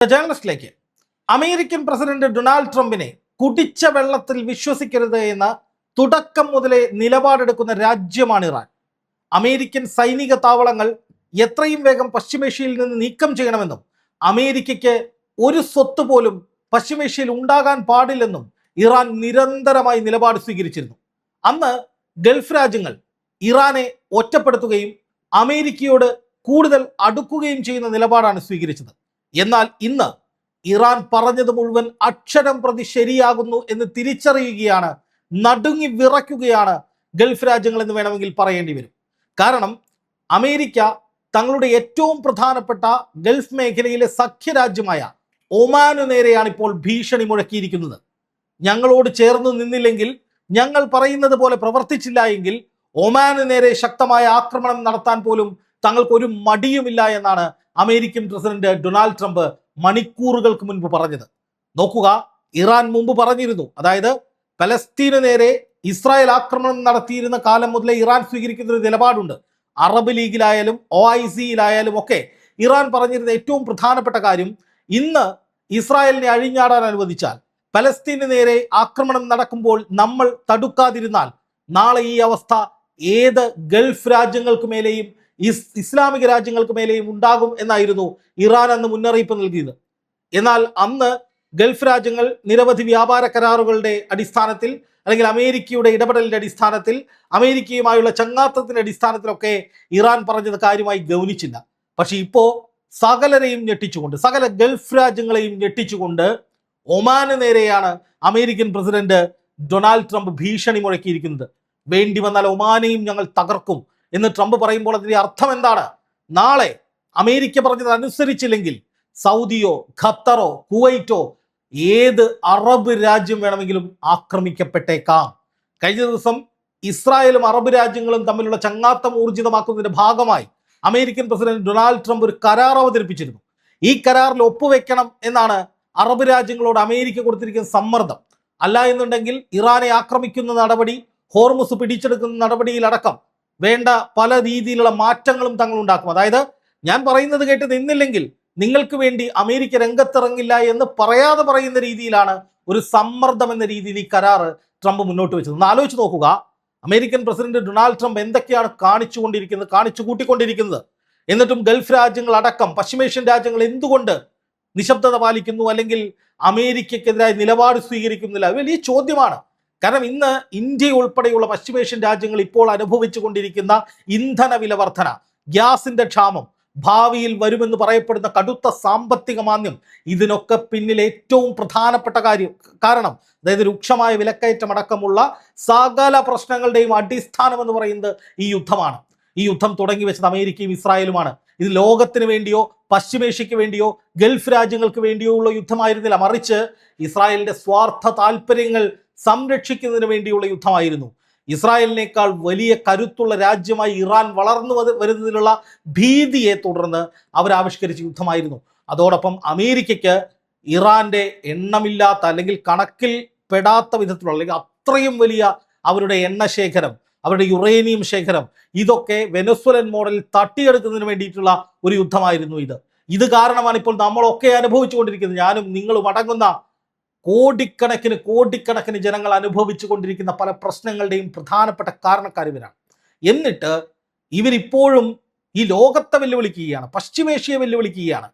ജേർണലിസ്റ്റിലേക്ക് American president Donald ട്രംപിനെ കുടിച്ച വെള്ളത്തിൽ വിശ്വസിക്കരുത് എന്ന തുടക്കം മുതലേ നിലപാടെടുക്കുന്ന രാജ്യമാണ് ഇറാൻ. അമേരിക്കൻ സൈനിക താവളങ്ങൾ എത്രയും വേഗം പശ്ചിമേഷ്യയിൽ നിന്ന് നീക്കം ചെയ്യണമെന്നും അമേരിക്കയ്ക്ക് ഒരു സ്വത്ത് പോലും പശ്ചിമേഷ്യയിൽ ഉണ്ടാകാൻ പാടില്ലെന്നും ഇറാൻ നിരന്തരമായി നിലപാട് സ്വീകരിച്ചിരുന്നു. അന്ന് ഗൾഫ് രാജ്യങ്ങൾ ഇറാനെ ഒറ്റപ്പെടുത്തുകയും അമേരിക്കയോട് കൂടുതൽ അടുക്കുകയും ചെയ്യുന്ന നിലപാടാണ് സ്വീകരിച്ചത്. എന്നാൽ ഇന്ന് ഇറാൻ പറഞ്ഞത് മുഴുവൻ അക്ഷരം പ്രതി ശരിയാകുന്നു എന്ന് തിരിച്ചറിയുകയാണ്, നടുങ്ങി വിറയ്ക്കുകയാണ് ഗൾഫ് രാജ്യങ്ങൾ എന്ന് വേണമെങ്കിൽ പറയേണ്ടി വരും. കാരണം അമേരിക്ക തങ്ങളുടെ ഏറ്റവും പ്രധാനപ്പെട്ട ഗൾഫ് മേഖലയിലെ സഖ്യരാജ്യമായ ഒമാനു നേരെയാണ് ഇപ്പോൾ ഭീഷണി മുഴക്കിയിരിക്കുന്നത്. ഞങ്ങളോട് ചേർന്ന് നിന്നില്ലെങ്കിൽ, ഞങ്ങൾ പറയുന്നത് പോലെ പ്രവർത്തിച്ചില്ല എങ്കിൽ ഒമാനു നേരെ ശക്തമായ ആക്രമണം നടത്താൻ പോലും തങ്ങൾക്ക് ഒരു മടിയുമില്ല എന്നാണ് അമേരിക്കൻ പ്രസിഡന്റ് ഡൊണാൾഡ് ട്രംപ് മണിക്കൂറുകൾക്ക് മുൻപ് പറഞ്ഞത്. നോക്കുക, ഇറാൻ മുമ്പ് പറഞ്ഞിരുന്നു, അതായത് പലസ്തീന് നേരെ ഇസ്രായേൽ ആക്രമണം നടത്തിയിരുന്ന കാലം മുതലേ ഇറാൻ സ്വീകരിക്കുന്ന ഒരു നിലപാടുണ്ട്. അറബ് ലീഗിലായാലും OICയിലായാലും ഒക്കെ ഇറാൻ പറഞ്ഞിരുന്ന ഏറ്റവും പ്രധാനപ്പെട്ട കാര്യം, ഇന്ന് ഇസ്രായേലിനെ അഴിഞ്ഞാടാൻ അനുവദിച്ചാൽ, പലസ്തീന് നേരെ ആക്രമണം നടക്കുമ്പോൾ നമ്മൾ തടുക്കാതിരുന്നാൽ നാളെ ഈ അവസ്ഥ ഏത് ഗൾഫ് രാജ്യങ്ങൾക്ക് മേലെയും ഇസ്ലാമിക രാജ്യങ്ങൾക്ക് മേലെയും ഉണ്ടാകും എന്നായിരുന്നു ഇറാൻ അന്ന് മുന്നറിയിപ്പ് നൽകിയത്. എന്നാൽ അന്ന് ഗൾഫ് രാജ്യങ്ങൾ നിരവധി വ്യാപാര കരാറുകളുടെ അടിസ്ഥാനത്തിൽ, അല്ലെങ്കിൽ അമേരിക്കയുടെ ഇടപെടലിന്റെ അടിസ്ഥാനത്തിൽ, അമേരിക്കയുമായുള്ള ചങ്ങാത്തത്തിന്റെ അടിസ്ഥാനത്തിലൊക്കെ ഇറാൻ പറഞ്ഞത് കാര്യമായി ഗൗനിച്ചില്ല. പക്ഷെ ഇപ്പോ സകലരെയും ഞെട്ടിച്ചുകൊണ്ട്, സകല ഗൾഫ് രാജ്യങ്ങളെയും ഞെട്ടിച്ചുകൊണ്ട് ഒമാന് നേരെയാണ് അമേരിക്കൻ പ്രസിഡന്റ് ഡൊണാൾഡ് ട്രംപ് ഭീഷണി മുഴക്കിയിരിക്കുന്നത്. വേണ്ടി വന്നാൽ ഒമാനെയും ഞങ്ങൾ തകർക്കും എന്ന് ട്രംപ് പറയുമ്പോൾ അതിന്റെ അർത്ഥം എന്താണ്? നാളെ അമേരിക്ക പറഞ്ഞത് അനുസരിച്ചില്ലെങ്കിൽ സൗദിയോ ഖത്തറോ കുവൈറ്റോ ഏത് അറബ് രാജ്യം വേണമെങ്കിലും ആക്രമിക്കപ്പെട്ടേക്കാം. കഴിഞ്ഞ ദിവസം ഇസ്രായേലും അറബ് രാജ്യങ്ങളും തമ്മിലുള്ള ചങ്ങാത്തം ഊർജിതമാക്കുന്നതിന്റെ ഭാഗമായി അമേരിക്കൻ പ്രസിഡന്റ് ഡൊണാൾഡ് ട്രംപ് ഒരു കരാർ അവതരിപ്പിച്ചിരുന്നു. ഈ കരാറിൽ ഒപ്പുവെക്കണം എന്നാണ് അറബ് രാജ്യങ്ങളോട് അമേരിക്ക കൊടുത്തിരിക്കുന്ന സമ്മർദ്ദം. അല്ല എന്നുണ്ടെങ്കിൽ ഇറാനെ ആക്രമിക്കുന്ന നടപടി, ഹോർമുസ് പിടിച്ചെടുക്കുന്ന നടപടിയിലടക്കം വേണ്ട പല രീതിയിലുള്ള മാറ്റങ്ങളും തങ്ങൾ ഉണ്ടാക്കും. അതായത് ഞാൻ പറയുന്നത് കേട്ട് നിന്നില്ലെങ്കിൽ നിങ്ങൾക്ക് വേണ്ടി അമേരിക്ക രംഗത്തിറങ്ങില്ല എന്ന് പറയാതെ പറയുന്ന രീതിയിലാണ് ഒരു സമ്മർദ്ദം എന്ന രീതിയിൽ ഈ കരാർ ട്രംപ് മുന്നോട്ട് വെച്ചത്. ഒന്ന് ആലോചിച്ച് നോക്കുക, അമേരിക്കൻ പ്രസിഡന്റ് ഡൊണാൾഡ് ട്രംപ് എന്തൊക്കെയാണ് കാണിച്ചു കൂട്ടിക്കൊണ്ടിരിക്കുന്നത്. എന്നിട്ടും ഗൾഫ് രാജ്യങ്ങൾ അടക്കം പശ്ചിമേഷ്യൻ രാജ്യങ്ങൾ എന്തുകൊണ്ട് നിശബ്ദത പാലിക്കുന്നു, അല്ലെങ്കിൽ അമേരിക്കക്കെതിരായ നിലപാട് സ്വീകരിക്കുന്നില്ല? വലിയ ചോദ്യമാണ്. കാരണം ഇന്ന് ഇന്ത്യ ഉൾപ്പെടെയുള്ള പശ്ചിമേഷ്യൻ രാജ്യങ്ങൾ ഇപ്പോൾ അനുഭവിച്ചു കൊണ്ടിരിക്കുന്ന ഇന്ധന വില വർധന, ഗ്യാസിന്റെ ക്ഷാമം, ഭാവിയിൽ വരുമെന്ന് പറയപ്പെടുന്ന കടുത്ത സാമ്പത്തിക മാന്ദ്യം, ഇതിനൊക്കെ പിന്നിൽ ഏറ്റവും പ്രധാനപ്പെട്ട കാരണം, അതായത് രൂക്ഷമായ വിലക്കയറ്റം അടക്കമുള്ള സകല പ്രശ്നങ്ങളുടെയും അടിസ്ഥാനം എന്ന് പറയുന്നത് ഈ യുദ്ധമാണ്. ഈ യുദ്ധം തുടങ്ങി വെച്ചത് അമേരിക്കയും ഇസ്രായേലുമാണ്. ഇത് ലോകത്തിന് വേണ്ടിയോ പശ്ചിമേഷ്യക്ക് വേണ്ടിയോ ഗൾഫ് രാജ്യങ്ങൾക്ക് വേണ്ടിയോ ഉള്ള യുദ്ധമായിരുന്നില്ല, മറിച്ച് ഇസ്രായേലിന്റെ സ്വാർത്ഥ താല്പര്യങ്ങൾ സംരക്ഷിക്കുന്നതിന് വേണ്ടിയുള്ള യുദ്ധമായിരുന്നു. ഇസ്രായേലിനേക്കാൾ വലിയ കരുത്തുള്ള രാജ്യമായി ഇറാൻ വളർന്നു വരുന്നതിനുള്ള ഭീതിയെ തുടർന്ന് അവരാവിഷ്കരിച്ച യുദ്ധമായിരുന്നു. അതോടൊപ്പം അമേരിക്കയ്ക്ക് ഇറാന്റെ എണ്ണമില്ലാത്ത, അല്ലെങ്കിൽ കണക്കിൽ പെടാത്ത വിധത്തിലുള്ള, അല്ലെങ്കിൽ അത്രയും വലിയ അവരുടെ എണ്ണ ശേഖരം, അവരുടെ യുറേനിയം ശേഖരം, ഇതൊക്കെ വെനസ്വലൻ മോഡലിൽ തട്ടിയെടുക്കുന്നതിന് വേണ്ടിയിട്ടുള്ള ഒരു യുദ്ധമായിരുന്നു ഇത് കാരണമാണ് ഇപ്പോൾ നമ്മളൊക്കെ അനുഭവിച്ചു കൊണ്ടിരിക്കുന്നത്. ഞാനും നിങ്ങളും അടങ്ങുന്ന കോടിക്കണക്കിന് ജനങ്ങൾ അനുഭവിച്ചു കൊണ്ടിരിക്കുന്ന പല പ്രശ്നങ്ങളുടെയും പ്രധാനപ്പെട്ട കാരണക്കാർ ഇവരാണ്. എന്നിട്ട് ഇവരിപ്പോഴും ഈ ലോകത്തെ വെല്ലുവിളിക്കുകയാണ്, പശ്ചിമേഷ്യയെ വെല്ലുവിളിക്കുകയാണ്.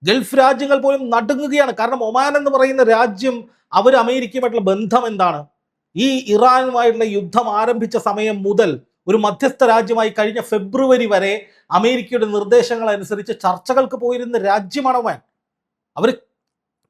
ഗൾഫ് രാജ്യങ്ങൾ പോലും നടുങ്ങുകയാണ്. കാരണം ഒമാൻ എന്ന് പറയുന്ന രാജ്യം, അവർ അമേരിക്കയുമായിട്ടുള്ള ബന്ധം എന്താണ്? ഈ ഇറാനുമായിട്ടുള്ള യുദ്ധം ആരംഭിച്ച സമയം മുതൽ ഒരു മധ്യസ്ഥ രാജ്യമായി കഴിഞ്ഞ ഫെബ്രുവരി വരെ അമേരിക്കയുടെ നിർദ്ദേശങ്ങൾ അനുസരിച്ച് ചർച്ചകൾക്ക് പോയിരുന്ന രാജ്യമാണ് ഒമാൻ. അവർ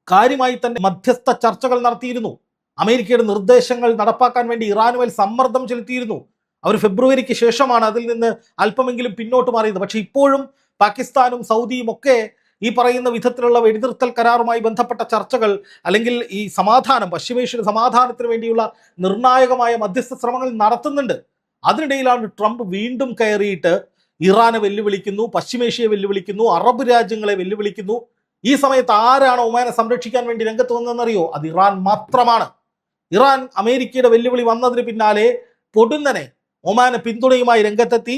കാര്യമായി തന്നെ മധ്യസ്ഥ ചർച്ചകൾ നടത്തിയിരുന്നു. അമേരിക്കയുടെ നിർദ്ദേശങ്ങൾ നടപ്പാക്കാൻ വേണ്ടി ഇറാനുമേൽ സമ്മർദ്ദം ചെലുത്തിയിരുന്നു. അവർ ഫെബ്രുവരിക്ക് ശേഷമാണ് അതിൽ നിന്ന് അല്പമെങ്കിലും പിന്നോട്ട് മാറിയത്. പക്ഷെ ഇപ്പോഴും പാകിസ്ഥാനും സൗദിയും ഒക്കെ ഈ പറയുന്ന വിധത്തിലുള്ള വെടിനിർത്തൽ കരാറുമായി ബന്ധപ്പെട്ട ചർച്ചകൾ, അല്ലെങ്കിൽ ഈ സമാധാനം, പശ്ചിമേഷ്യയുടെ സമാധാനത്തിന് വേണ്ടിയുള്ള നിർണായകമായ മധ്യസ്ഥ ശ്രമങ്ങൾ നടത്തുന്നുണ്ട്. അതിനിടയിലാണ് ട്രംപ് വീണ്ടും കയറിയിട്ട് ഇറാനെ വെല്ലുവിളിക്കുന്നു, പശ്ചിമേഷ്യയെ വെല്ലുവിളിക്കുന്നു, അറബ് രാജ്യങ്ങളെ വെല്ലുവിളിക്കുന്നു. ഈ സമയത്ത് ആരാണ് ഒമാനെ സംരക്ഷിക്കാൻ വേണ്ടി രംഗത്ത് വന്നതെന്നറിയോ? അത് ഇറാൻ മാത്രമാണ്. ഇറാൻ അമേരിക്കയുടെ വെല്ലുവിളി വന്നതിന് പിന്നാലെ പൊടുന്നനെ ഒമാന് പിന്തുണയുമായി രംഗത്തെത്തി.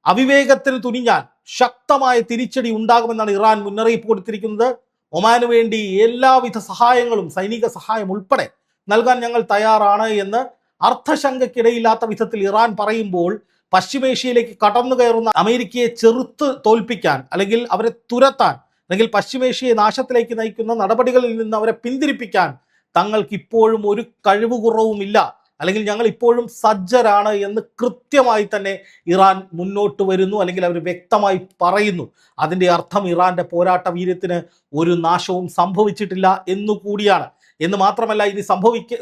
അവിവേകത്തിന് തുനിഞ്ഞാൽ ശക്തമായ തിരിച്ചടി ഉണ്ടാകുമെന്നാണ് ഇറാൻ മുന്നറിയിപ്പ് കൊടുത്തിരിക്കുന്നത്. ഒമാന് വേണ്ടി എല്ലാവിധ സഹായങ്ങളും സൈനിക സഹായം ഉൾപ്പെടെ നൽകാൻ ഞങ്ങൾ തയ്യാറാണ് എന്ന് അർത്ഥശങ്കയ്ക്കിടയില്ലാത്ത വിധത്തിൽ ഇറാൻ പറയുമ്പോൾ പശ്ചിമേഷ്യയിലേക്ക് കടന്നു കയറുന്ന അമേരിക്കയെ ചെറുത്ത് തോൽപ്പിക്കാൻ അല്ലെങ്കിൽ അവരെ തുരത്താൻ അല്ലെങ്കിൽ പശ്ചിമേഷ്യയെ നാശത്തിലേക്ക് നയിക്കുന്ന നടപടികളിൽ നിന്ന് അവരെ പിന്തിരിപ്പിക്കാൻ തങ്ങൾക്ക് ഇപ്പോഴും ഒരു കഴിവുകുറവുമില്ല, അല്ലെങ്കിൽ ഞങ്ങൾ ഇപ്പോഴും സജ്ജരാണ് എന്ന് കൃത്യമായി തന്നെ ഇറാൻ മുന്നോട്ട് വരുന്നു, അല്ലെങ്കിൽ അവർ വ്യക്തമായി പറയുന്നു. അതിൻ്റെ അർത്ഥം ഇറാന്റെ പോരാട്ട വീര്യത്തിന് ഒരു നാശവും സംഭവിച്ചിട്ടില്ല എന്നുകൂടിയാണ്. എന്ന് മാത്രമല്ല, ഇനി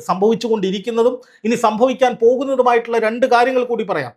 സംഭവിച്ചുകൊണ്ടിരിക്കുന്നതും ഇനി സംഭവിക്കാൻ പോകുന്നതുമായിട്ടുള്ള രണ്ട് കാര്യങ്ങൾ കൂടി പറയാം.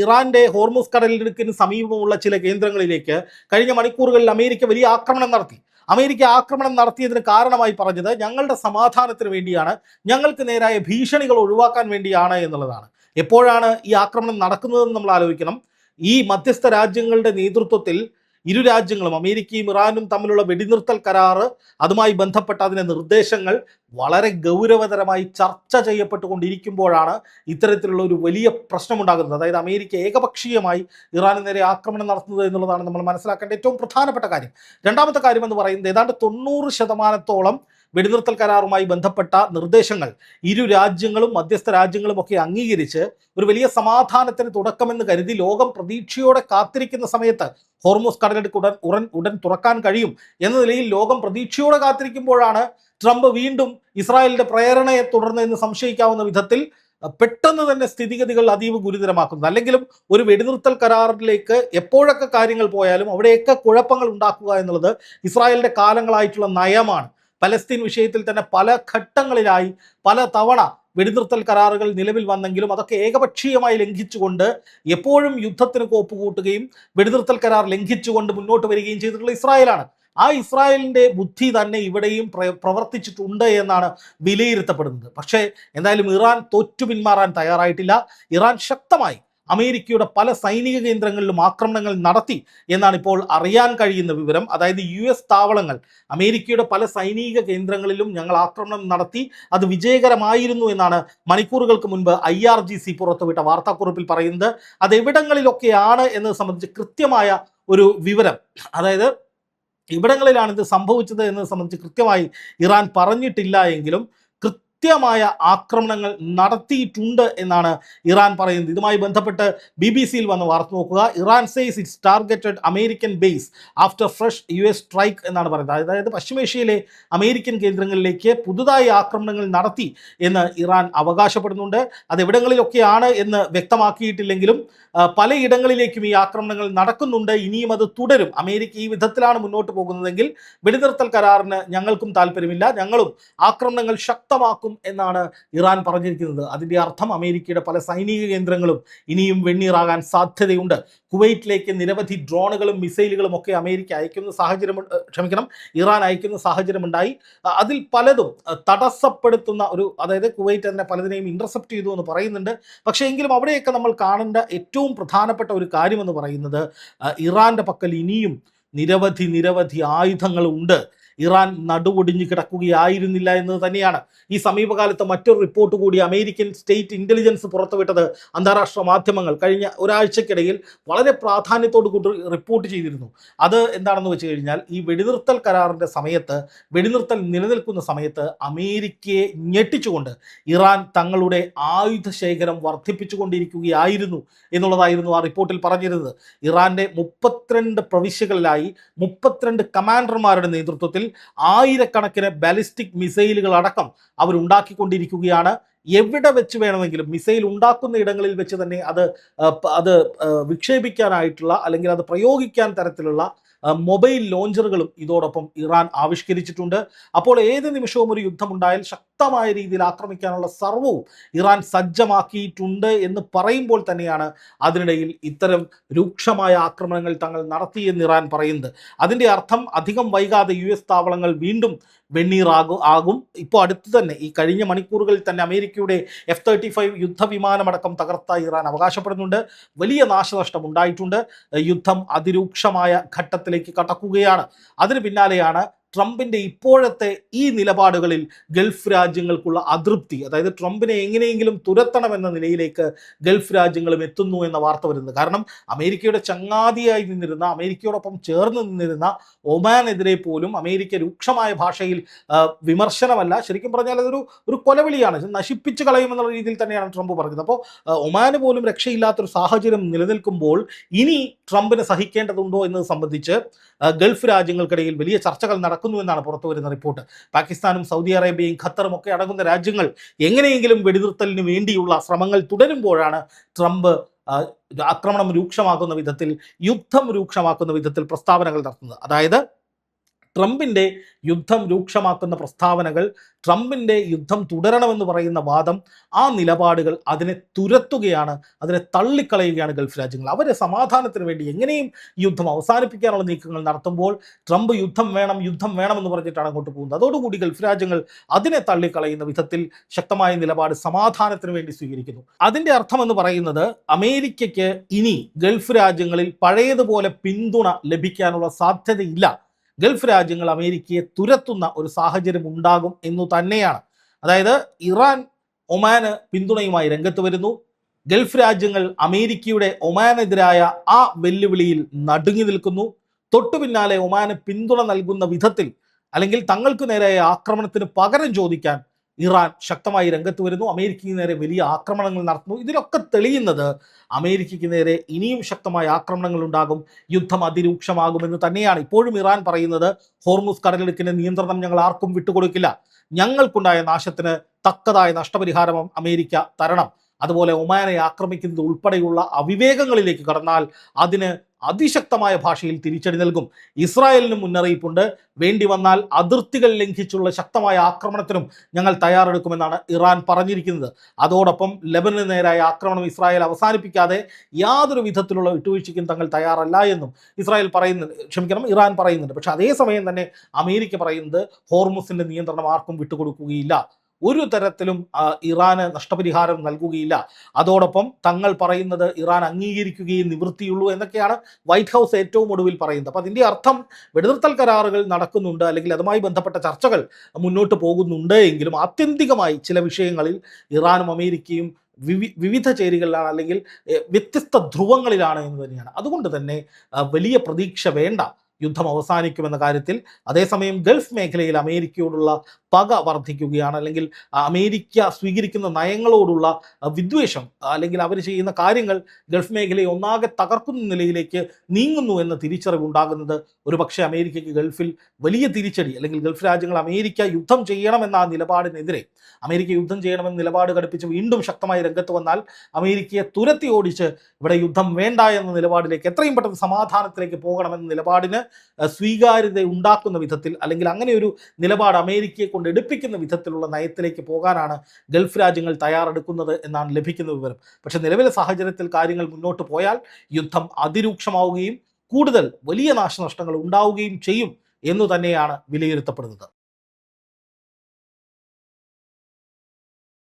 ഇറാന്റെ ഹോർമുസ് കടലിടുക്കിന് സമീപമുള്ള ചില കേന്ദ്രങ്ങളിലേക്ക് കഴിഞ്ഞ മണിക്കൂറുകളിൽ അമേരിക്ക വലിയ ആക്രമണം നടത്തി. അമേരിക്ക ആക്രമണം നടത്തിയതിന് കാരണമായി പറഞ്ഞത് ഞങ്ങളുടെ സമാധാനത്തിന് വേണ്ടിയാണ്, ഞങ്ങൾക്ക് നേരായ ഭീഷണികൾ ഒഴിവാക്കാൻ വേണ്ടിയാണ് എന്നുള്ളതാണ്. എപ്പോഴാണ് ഈ ആക്രമണം നടക്കുന്നതെന്ന് നമ്മൾ ആലോചിക്കണം. ഈ മധ്യസ്ഥ രാജ്യങ്ങളുടെ നേതൃത്വത്തിൽ ഇരു രാജ്യങ്ങളും അമേരിക്കയും ഇറാനും തമ്മിലുള്ള വെടിനിർത്തൽ കരാറ്, അതുമായി ബന്ധപ്പെട്ട അതിന്റെ നിർദ്ദേശങ്ങൾ വളരെ ഗൗരവതരമായി ചർച്ച ചെയ്യപ്പെട്ടുകൊണ്ടിരിക്കുമ്പോഴാണ് ഇത്തരത്തിലുള്ള ഒരു വലിയ പ്രശ്നമുണ്ടാകുന്നത്. അതായത് അമേരിക്ക ഏകപക്ഷീയമായി ഇറാന് നേരെ ആക്രമണം നടത്തുന്നത് എന്നുള്ളതാണ് നമ്മൾ മനസ്സിലാക്കേണ്ട ഏറ്റവും പ്രധാനപ്പെട്ട കാര്യം. രണ്ടാമത്തെ കാര്യം എന്ന് പറയുന്നത് ഏതാണ്ട് 90% വെടിനിർത്തൽ കരാറുമായി ബന്ധപ്പെട്ട നിർദ്ദേശങ്ങൾ ഇരു രാജ്യങ്ങളും മധ്യസ്ഥ രാജ്യങ്ങളും ഒക്കെ അംഗീകരിച്ച് ഒരു വലിയ സമാധാനത്തിന് തുടക്കമെന്ന് കരുതി ലോകം പ്രതീക്ഷയോടെ കാത്തിരിക്കുന്ന സമയത്ത് ഹോർമുസ് കടലിടുക്ക് ഉടൻ തുറക്കാൻ കഴിയും എന്ന നിലയിൽ ലോകം പ്രതീക്ഷയോടെ കാത്തിരിക്കുമ്പോഴാണ് ട്രംപ് വീണ്ടും ഇസ്രായേലിന്റെ പ്രേരണയെ തുടർന്ന് എന്ന് സംശയിക്കാവുന്ന വിധത്തിൽ പെട്ടെന്ന് തന്നെ സ്ഥിതിഗതികൾ അതീവ ഗുരുതരമാക്കുന്നത്. അല്ലെങ്കിലും ഒരു വെടിനിർത്തൽ കരാറിലേക്ക് എപ്പോഴൊക്കെ കാര്യങ്ങൾ പോയാലും അവിടെയൊക്കെ കുഴപ്പങ്ങൾ ഉണ്ടാക്കുക എന്നുള്ളത് ഇസ്രായേലിന്റെ കാലങ്ങളായിട്ടുള്ള നയമാണ്. പലസ്തീൻ വിഷയത്തിൽ തന്നെ പല ഘട്ടങ്ങളിലായി പല തവണ വെടിനിർത്തൽ കരാറുകൾ നിലവിൽ വന്നെങ്കിലും അതൊക്കെ ഏകപക്ഷീയമായി ലംഘിച്ചുകൊണ്ട് എപ്പോഴും യുദ്ധത്തിന് കോപ്പുകൂട്ടുകയും വെടിനിർത്തൽ കരാർ ലംഘിച്ചുകൊണ്ട് മുന്നോട്ട് വരികയും ചെയ്തിട്ടുള്ള ഇസ്രായേലാണ്. ആ ഇസ്രായേലിന്റെ ബുദ്ധി തന്നെ ഇവിടെയും പ്രവർത്തിച്ചിട്ടുണ്ട് എന്നാണ് വിലയിരുത്തപ്പെടുന്നത്. പക്ഷേ എന്തായാലും ഇറാൻ തോറ്റു പിന്മാറാൻ തയ്യാറായിട്ടില്ല. ഇറാൻ ശക്തമായി അമേരിക്കയുടെ പല സൈനിക കേന്ദ്രങ്ങളിലും ആക്രമണങ്ങൾ നടത്തി എന്നാണ് ഇപ്പോൾ അറിയാൻ കഴിയുന്ന വിവരം. അതായത് US താവളങ്ങൾ, അമേരിക്കയുടെ പല സൈനിക കേന്ദ്രങ്ങളിലും ഞങ്ങൾ ആക്രമണം നടത്തി, അത് വിജയകരമായിരുന്നു എന്നാണ് മണിക്കൂറുകൾക്ക് മുൻപ് IRGC പുറത്തുവിട്ട വാർത്താക്കുറിപ്പിൽ പറയുന്നത്. അത് എവിടങ്ങളിലൊക്കെയാണ് എന്നത് സംബന്ധിച്ച് കൃത്യമായ ഒരു വിവരം, അതായത് ഇവിടങ്ങളിലാണ് ഇത് സംഭവിച്ചത് എന്നത് സംബന്ധിച്ച് കൃത്യമായി ഇറാൻ പറഞ്ഞിട്ടില്ല എങ്കിലും കൃത്യമായ ആക്രമണങ്ങൾ നടത്തിയിട്ടുണ്ട് എന്നാണ് ഇറാൻ പറയുന്നത്. ഇതുമായി ബന്ധപ്പെട്ട് BBC-യിൽ വന്ന വാർത്ത നോക്കുക. Iran says it's targeted American base after fresh US strike എന്നാണ് പറയുന്നത്. അതായത് പശ്ചിമേഷ്യയിലെ അമേരിക്കൻ കേന്ദ്രങ്ങളിലേക്ക് പുതുതായി ആക്രമണങ്ങൾ നടത്തി എന്ന് ഇറാൻ അവകാശപ്പെടുന്നുണ്ട്. അതെവിടങ്ങളിലൊക്കെയാണ് എന്ന് വ്യക്തമാക്കിയിട്ടില്ലെങ്കിലും പലയിടങ്ങളിലേക്കും ഈ ആക്രമണങ്ങൾ നടക്കുന്നുണ്ട്. ഇനിയും അത് തുടരും. അമേരിക്ക ഈ വിധത്തിലാണ് മുന്നോട്ട് പോകുന്നതെങ്കിൽ വെടിനിർത്തൽ കരാറിന് ഞങ്ങൾക്കും താല്പര്യമില്ല, ഞങ്ങളും ആക്രമണങ്ങൾ ശക്തമാക്കും എന്നാണ് ഇറാൻ പറഞ്ഞിരിക്കുന്നത്. അതിൻ്റെ അർത്ഥം അമേരിക്കയുടെ പല സൈനിക കേന്ദ്രങ്ങളും ഇനിയും വെണ്ണീറാകാൻ സാധ്യതയുണ്ട്. കുവൈറ്റിലേക്ക് നിരവധി ഡ്രോണുകളും മിസൈലുകളും ഒക്കെ അമേരിക്ക ഇറാൻ അയക്കുന്ന സാഹചര്യമുണ്ടായി. അതിൽ പലതും തടസ്സപ്പെടുത്തുന്ന അതായത് കുവൈറ്റ് അതിനെ പലതിനെയും ഇന്റർസെപ്റ്റ് ചെയ്തു എന്ന് പറയുന്നുണ്ട്. പക്ഷേ എങ്കിലും അവിടെയൊക്കെ നമ്മൾ കാണേണ്ട ഏറ്റവും പ്രധാനപ്പെട്ട ഒരു കാര്യമെന്ന് പറയുന്നത് ഇറാന്റെ പക്കൽ ഇനിയും നിരവധി ആയുധങ്ങളുണ്ട്. ഇറാൻ നടുവൊടിഞ്ഞു കിടക്കുകയായിരുന്നില്ല എന്നത് തന്നെയാണ്. ഈ സമീപകാലത്ത് മറ്റൊരു റിപ്പോർട്ട് കൂടി അമേരിക്കൻ സ്റ്റേറ്റ് ഇന്റലിജൻസ് പുറത്തുവിട്ടത് അന്താരാഷ്ട്ര മാധ്യമങ്ങൾ കഴിഞ്ഞ ഒരാഴ്ചക്കിടയിൽ വളരെ പ്രാധാന്യത്തോടു കൂടി റിപ്പോർട്ട് ചെയ്തിരുന്നു. അത് എന്താണെന്ന് വെച്ച് കഴിഞ്ഞാൽ, ഈ വെടിനിർത്തൽ കരാറിൻ്റെ സമയത്ത്, വെടിനിർത്തൽ നിലനിൽക്കുന്ന സമയത്ത് അമേരിക്കയെ ഞെട്ടിച്ചുകൊണ്ട് ഇറാൻ തങ്ങളുടെ ആയുധ ശേഖരം വർദ്ധിപ്പിച്ചുകൊണ്ടിരിക്കുകയായിരുന്നു എന്നുള്ളതായിരുന്നു ആ റിപ്പോർട്ടിൽ പറഞ്ഞിരുന്നത്. ഇറാന്റെ 32 പ്രവിശ്യകളിലായി 32 കമാൻഡർമാരുടെ നേതൃത്വത്തിൽ ആയിരക്കണക്കിന് ബാലിസ്റ്റിക് മിസൈലുകൾ അടക്കം അവരുണ്ടാക്കിക്കൊണ്ടിരിക്കുകയാണ്. എവിടെ വെച്ച് വേണമെങ്കിലും മിസൈൽ ഉണ്ടാക്കുന്ന ഇടങ്ങളിൽ വെച്ച് തന്നെ അത് വിക്ഷേപിക്കാനായിട്ടുള്ള അല്ലെങ്കിൽ അത് പ്രയോഗിക്കാൻ തരത്തിലുള്ള മൊബൈൽ ലോഞ്ചറുകളും ഇതോടൊപ്പം ഇറാൻ ആവിഷ്കരിച്ചിട്ടുണ്ട്. അപ്പോൾ ഏത് നിമിഷവും ഒരു യുദ്ധമുണ്ടായാൽ ശക്തമായ രീതിയിൽ ആക്രമിക്കാനുള്ള സർവ്വവും ഇറാൻ സജ്ജമാക്കിയിട്ടുണ്ട് എന്ന് പറയുമ്പോൾ തന്നെയാണ് അതിനിടയിൽ ഇത്തരം രൂക്ഷമായ ആക്രമണങ്ങൾ തങ്ങൾ നടത്തിയെന്ന് ഇറാൻ പറയുന്നത്. അതിൻ്റെ അർത്ഥം അധികം വൈകാതെ US താവളങ്ങൾ വീണ്ടും വെണ്ണീറാകും. ഇപ്പോൾ അടുത്ത് തന്നെ ഈ കഴിഞ്ഞ മണിക്കൂറുകളിൽ തന്നെ അമേരിക്കയുടെ F-35 യുദ്ധവിമാനമടക്കം തകർത്ത ഇറാൻ അവകാശപ്പെടുന്നുണ്ട്. വലിയ നാശനഷ്ടം ഉണ്ടായിട്ടുണ്ട്. യുദ്ധം അതിരൂക്ഷമായ ഘട്ടത്തിലേക്ക് കടക്കുകയാണ്. അതിന് പിന്നാലെയാണ് ട്രംപിന്റെ ഇപ്പോഴത്തെ ഈ നിലപാടുകളിൽ ഗൾഫ് രാജ്യങ്ങൾക്കുള്ള അതൃപ്തി, അതായത് ട്രംപിനെ എങ്ങനെയെങ്കിലും തുരത്തണമെന്ന നിലയിലേക്ക് ഗൾഫ് രാജ്യങ്ങളും എത്തുന്നു എന്ന വാർത്ത വരുന്നത്. കാരണം അമേരിക്കയുടെ ചങ്ങാതിയായി നിന്നിരുന്ന, അമേരിക്കയോടൊപ്പം ചേർന്ന് നിന്നിരുന്ന ഒമാനെതിരെ പോലും അമേരിക്ക രൂക്ഷമായ ഭാഷയിൽ വിമർശനമല്ല, ശരിക്കും പറഞ്ഞാൽ അതൊരു കൊലവിളിയാണ്, നശിപ്പിച്ച് കളയുമെന്നുള്ള രീതിയിൽ തന്നെയാണ് ട്രംപ് പറഞ്ഞത്. അപ്പോൾ ഒമാന് പോലും രക്ഷയില്ലാത്തൊരു സാഹചര്യം നിലനിൽക്കുമ്പോൾ ഇനി ട്രംപിന് സഹിക്കേണ്ടതുണ്ടോ എന്നത് സംബന്ധിച്ച് ഗൾഫ് രാജ്യങ്ങൾക്കിടയിൽ വലിയ ചർച്ചകൾ നടക്കുന്നു എന്നാണ് പുറത്തു വരുന്ന റിപ്പോർട്ട്. പാകിസ്ഥാനും സൗദി അറേബ്യയും ഖത്തറും ഒക്കെ അടങ്ങുന്ന രാജ്യങ്ങൾ എങ്ങനെയെങ്കിലും വെടിനിർത്തലിന് വേണ്ടിയുള്ള ശ്രമങ്ങൾ തുടരുമ്പോഴാണ് ട്രംപ് ആക്രമണം രൂക്ഷമാക്കുന്ന വിധത്തിൽ, യുദ്ധം രൂക്ഷമാക്കുന്ന വിധത്തിൽ പ്രസ്താവനകൾ നടത്തുന്നത്. അതായത് ട്രംപിൻ്റെ യുദ്ധം രൂക്ഷമാക്കുന്ന പ്രസ്താവനകൾ, ട്രംപിൻ്റെ യുദ്ധം തുടരണമെന്ന് പറയുന്ന വാദം, ആ നിലപാടുകൾ അതിനെ തുരത്തുകയാണ്, അതിനെ തള്ളിക്കളയുകയാണ് ഗൾഫ് രാജ്യങ്ങൾ. അവരെ സമാധാനത്തിന് വേണ്ടി എങ്ങനെയും യുദ്ധം അവസാനിപ്പിക്കാനുള്ള നീക്കങ്ങൾ നടത്തുമ്പോൾ ട്രംപ് യുദ്ധം വേണമെന്ന് പറഞ്ഞിട്ടാണ് അങ്ങോട്ട് പോകുന്നത്. അതോടുകൂടി ഗൾഫ് രാജ്യങ്ങൾ അതിനെ തള്ളിക്കളയുന്ന വിധത്തിൽ ശക്തമായ നിലപാട് സമാധാനത്തിന് വേണ്ടി സ്വീകരിക്കുന്നു. അതിൻ്റെ അർത്ഥമെന്ന് പറയുന്നത് അമേരിക്കയ്ക്ക് ഇനി ഗൾഫ് രാജ്യങ്ങളിൽ പഴയതുപോലെ പിന്തുണ ലഭിക്കാനുള്ള സാധ്യതയില്ല. ഗൾഫ് രാജ്യങ്ങൾ അമേരിക്കയെ തുരത്തുന്ന ഒരു സാഹചര്യം ഉണ്ടാകും എന്നു തന്നെയാണ്. അതായത് ഇറാൻ ഒമാന് പിന്തുണയുമായി രംഗത്ത് വരുന്നു. ഗൾഫ് രാജ്യങ്ങൾ അമേരിക്കയുടെ ഒമാനെതിരായ ആ വെല്ലുവിളിയിൽ നടുങ്ങി നിൽക്കുന്നു. തൊട്ടു പിന്നാലെ ഒമാന് പിന്തുണ നൽകുന്ന വിധത്തിൽ, അല്ലെങ്കിൽ തങ്ങൾക്ക് നേരായ ആക്രമണത്തിന് പകരം ചോദിക്കാൻ ഇറാൻ ശക്തമായി രംഗത്ത് വരുന്നു. അമേരിക്കയ്ക്ക് നേരെ വലിയ ആക്രമണങ്ങൾ നടത്തുന്നു. ഇതിലൊക്കെ തെളിയുന്നത് അമേരിക്കയ്ക്ക് നേരെ ഇനിയും ശക്തമായ ആക്രമണങ്ങൾ ഉണ്ടാകും, യുദ്ധം അതിരൂക്ഷമാകുമെന്ന് തന്നെയാണ്. ഇപ്പോഴും ഇറാൻ പറയുന്നത് ഹോർമുസ് കടലിടുക്കിന്റെ നിയന്ത്രണം ഞങ്ങൾ ആർക്കും വിട്ടുകൊടുക്കില്ല, ഞങ്ങൾക്കുണ്ടായ നാശത്തിന് തക്കതായ നഷ്ടപരിഹാരം അമേരിക്ക തരണം. അതുപോലെ ഒമാനെ ആക്രമിക്കുന്നത് ഉൾപ്പെടെയുള്ള അവിവേകങ്ങളിലേക്ക് കടന്നാൽ അതിന് അതിശക്തമായ ഭാഷയിൽ തിരിച്ചടി നൽകും. ഇസ്രായേലിന് മുന്നറിയിപ്പുണ്ട്, വേണ്ടി വന്നാൽ അതിർത്തികൾ ലംഘിച്ചുള്ള ശക്തമായ ആക്രമണത്തിനും ഞങ്ങൾ തയ്യാറെടുക്കുമെന്നാണ് ഇറാൻ പറഞ്ഞിരിക്കുന്നത്. അതോടൊപ്പം ലെബനന് നേരായ ആക്രമണം ഇസ്രായേൽ അവസാനിപ്പിക്കാതെ യാതൊരു വിധത്തിലുള്ള വിട്ടുവീഴ്ചയ്ക്കും തങ്ങൾ തയ്യാറല്ല എന്നും ഇറാൻ പറയുന്നുണ്ട്. പക്ഷെ അതേസമയം തന്നെ അമേരിക്ക പറയുന്നത് ഹോർമുസിന്റെ നിയന്ത്രണം ആർക്കും വിട്ടുകൊടുക്കുകയില്ല, ഒരു തരത്തിലും ഇറാന് നഷ്ടപരിഹാരം നൽകുകയില്ല. അതോടൊപ്പം തങ്ങൾ പറയുന്നത് ഇറാൻ അംഗീകരിക്കുകയും നിവൃത്തിയുള്ളൂ എന്നൊക്കെയാണ് വൈറ്റ് ഹൗസ് ഏറ്റവും ഒടുവിൽ പറയുന്നത്. അപ്പോൾ അതിൻ്റെ അർത്ഥം വെടിനിർത്തൽ കരാറുകൾ നടക്കുന്നുണ്ട്, അല്ലെങ്കിൽ അതുമായി ബന്ധപ്പെട്ട ചർച്ചകൾ മുന്നോട്ട് പോകുന്നുണ്ട് എങ്കിലും ആത്യന്തികമായി ചില വിഷയങ്ങളിൽ ഇറാനും അമേരിക്കയും വിവിധ ചേരികളിലാണ്, അല്ലെങ്കിൽ വ്യത്യസ്ത ധ്രുവങ്ങളിലാണ് എന്ന് തന്നെയാണ്. അതുകൊണ്ട് തന്നെ വലിയ പ്രതീക്ഷ വേണ്ട യുദ്ധം അവസാനിക്കുമെന്ന കാര്യത്തിൽ. അതേസമയം ഗൾഫ് മേഖലയിൽ അമേരിക്കയോടുള്ള പക വർദ്ധിക്കുകയാണ്, അല്ലെങ്കിൽ അമേരിക്ക സ്വീകരിക്കുന്ന നയങ്ങളോടുള്ള വിദ്വേഷം, അല്ലെങ്കിൽ അവർ ചെയ്യുന്ന കാര്യങ്ങൾ ഗൾഫ് മേഖലയെ ഒന്നാകെ തകർക്കുന്ന നിലയിലേക്ക് നീങ്ങുന്നു എന്ന തിരിച്ചറിവുണ്ടാകുന്നത് ഒരുപക്ഷെ അമേരിക്കയ്ക്ക് ഗൾഫിൽ വലിയ തിരിച്ചടി, അല്ലെങ്കിൽ ഗൾഫ് രാജ്യങ്ങൾ അമേരിക്ക യുദ്ധം ചെയ്യണമെന്ന ആ നിലപാടിനെതിരെ, അമേരിക്ക യുദ്ധം ചെയ്യണമെന്ന നിലപാട് ഘടിപ്പിച്ച് വീണ്ടും ശക്തമായി രംഗത്ത് വന്നാൽ അമേരിക്കയെ തുരത്തി ഓടിച്ച് ഇവിടെ യുദ്ധം വേണ്ട എന്ന നിലപാടിലേക്ക്, എത്രയും പെട്ടെന്ന് സമാധാനത്തിലേക്ക് പോകണമെന്ന നിലപാടിന് സ്വീകാര്യത ഉണ്ടാക്കുന്ന വിധത്തിൽ, അല്ലെങ്കിൽ അങ്ങനെ ഒരു നിലപാട് അമേരിക്കയെ കൊണ്ട് എടുപ്പിക്കുന്ന വിധത്തിലുള്ള നയത്തിലേക്ക് പോകാനാണ് ഗൾഫ് രാജ്യങ്ങൾ തയ്യാറെടുക്കുന്നത് എന്നാണ് ലഭിക്കുന്ന വിവരം. പക്ഷേ നിലവിലെ സാഹചര്യത്തിൽ കാര്യങ്ങൾ മുന്നോട്ട് പോയാൽ യുദ്ധം അതിരൂക്ഷമാവുകയും കൂടുതൽ വലിയ നാശനഷ്ടങ്ങൾ ഉണ്ടാവുകയും ചെയ്യും എന്നു തന്നെയാണ് വിലയിരുത്തപ്പെടുന്നത്.